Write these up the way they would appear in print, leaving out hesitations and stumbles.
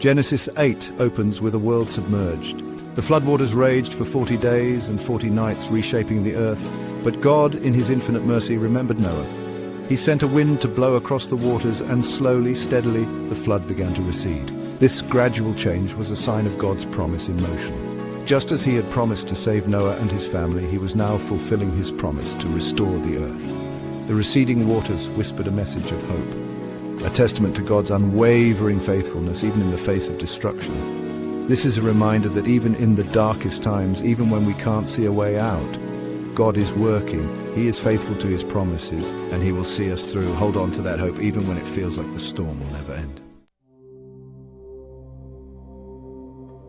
Genesis 8 opens with a world submerged. The floodwaters raged for 40 days and 40 nights, reshaping the earth. But God, in his infinite mercy, remembered Noah. He sent a wind to blow across the waters, and slowly, steadily, the flood began to recede. This gradual change was a sign of God's promise in motion. Just as he had promised to save Noah and his family, he was now fulfilling his promise to restore the earth. The receding waters whispered a message of hope, a testament to God's unwavering faithfulness, even in the face of destruction. This is a reminder that even in the darkest times, even when we can't see a way out, God is working. He is faithful to his promises, and he will see us through. Hold on to that hope, even when it feels like the storm will never end.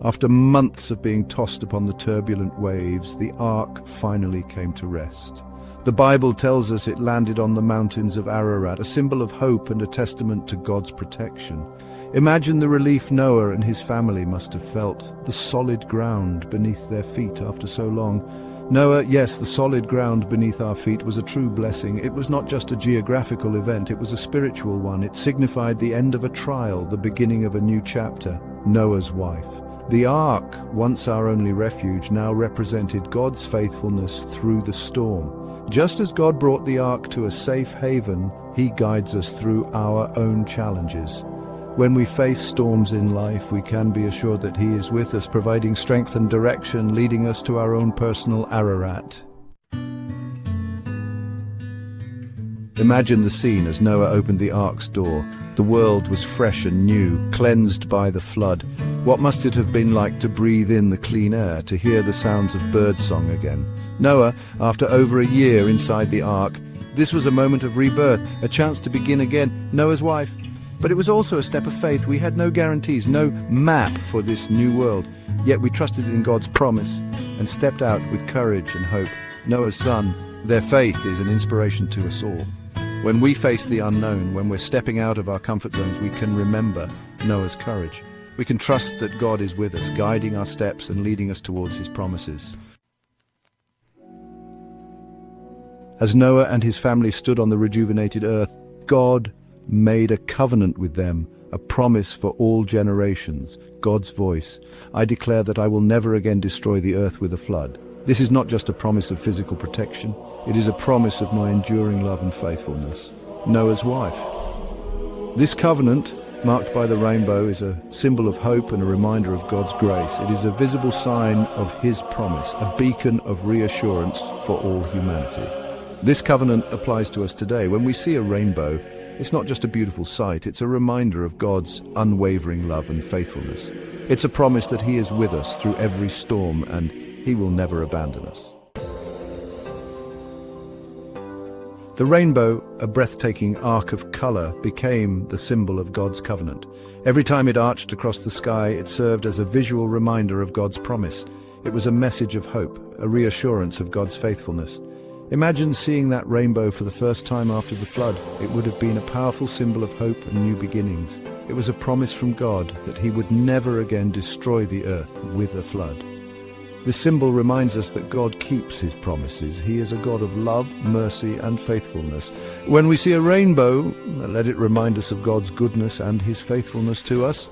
After months of being tossed upon the turbulent waves, the ark finally came to rest. The Bible tells us it landed on the mountains of Ararat, a symbol of hope and a testament to God's protection. Imagine the relief Noah and his family must have felt, the solid ground beneath their feet after so long. Noah, yes, the solid ground beneath our feet was a true blessing. It was not just a geographical event, it was a spiritual one. It signified the end of a trial, the beginning of a new chapter. Noah's wife. The ark, once our only refuge, now represented God's faithfulness through the storm. Just as God brought the ark to a safe haven, he guides us through our own challenges. When we face storms in life, we can be assured that he is with us, providing strength and direction, leading us to our own personal Ararat. Imagine the scene as Noah opened the ark's door. The world was fresh and new, cleansed by the flood. What must it have been like to breathe in the clean air, to hear the sounds of birdsong again? Noah, after over a year inside the ark, this was a moment of rebirth, a chance to begin again. Noah's wife. But it was also a step of faith. We had no guarantees, no map for this new world. Yet we trusted in God's promise and stepped out with courage and hope. Noah's son, their faith is an inspiration to us all. When we face the unknown, when we're stepping out of our comfort zones, we can remember Noah's courage. We can trust that God is with us, guiding our steps and leading us towards his promises. As Noah and his family stood on the rejuvenated earth, God made a covenant with them, a promise for all generations. God's voice. I declare that I will never again destroy the earth with a flood. This is not just a promise of physical protection. It is a promise of my enduring love and faithfulness. Noah's wife. This covenant, marked by the rainbow, is a symbol of hope and a reminder of God's grace. It is a visible sign of his promise, a beacon of reassurance for all humanity. This covenant applies to us today. When we see a rainbow, it's not just a beautiful sight, it's a reminder of God's unwavering love and faithfulness. It's a promise that he is with us through every storm and he will never abandon us. The rainbow, a breathtaking arc of color, became the symbol of God's covenant. Every time it arched across the sky, it served as a visual reminder of God's promise. It was a message of hope, a reassurance of God's faithfulness. Imagine seeing that rainbow for the first time after the flood. It would have been a powerful symbol of hope and new beginnings. It was a promise from God that he would never again destroy the earth with a flood. This symbol reminds us that God keeps his promises. He is a God of love, mercy, and faithfulness. When we see a rainbow, let it remind us of God's goodness and his faithfulness to us.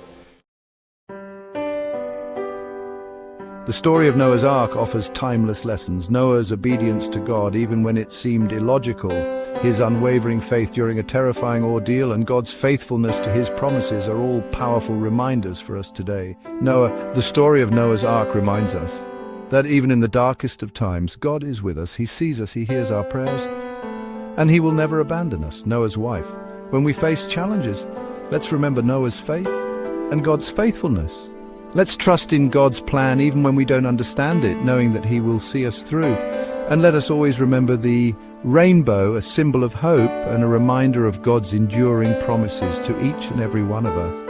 The story of Noah's Ark offers timeless lessons. Noah's obedience to God, even when it seemed illogical, his unwavering faith during a terrifying ordeal, and God's faithfulness to his promises are all powerful reminders for us today. The story of Noah's Ark reminds us that even in the darkest of times, God is with us. He sees us, he hears our prayers, and he will never abandon us. Noah's wife. When we face challenges, let's remember Noah's faith and God's faithfulness. Let's trust in God's plan even when we don't understand it, knowing that he will see us through. And let us always remember the rainbow, a symbol of hope and a reminder of God's enduring promises to each and every one of us.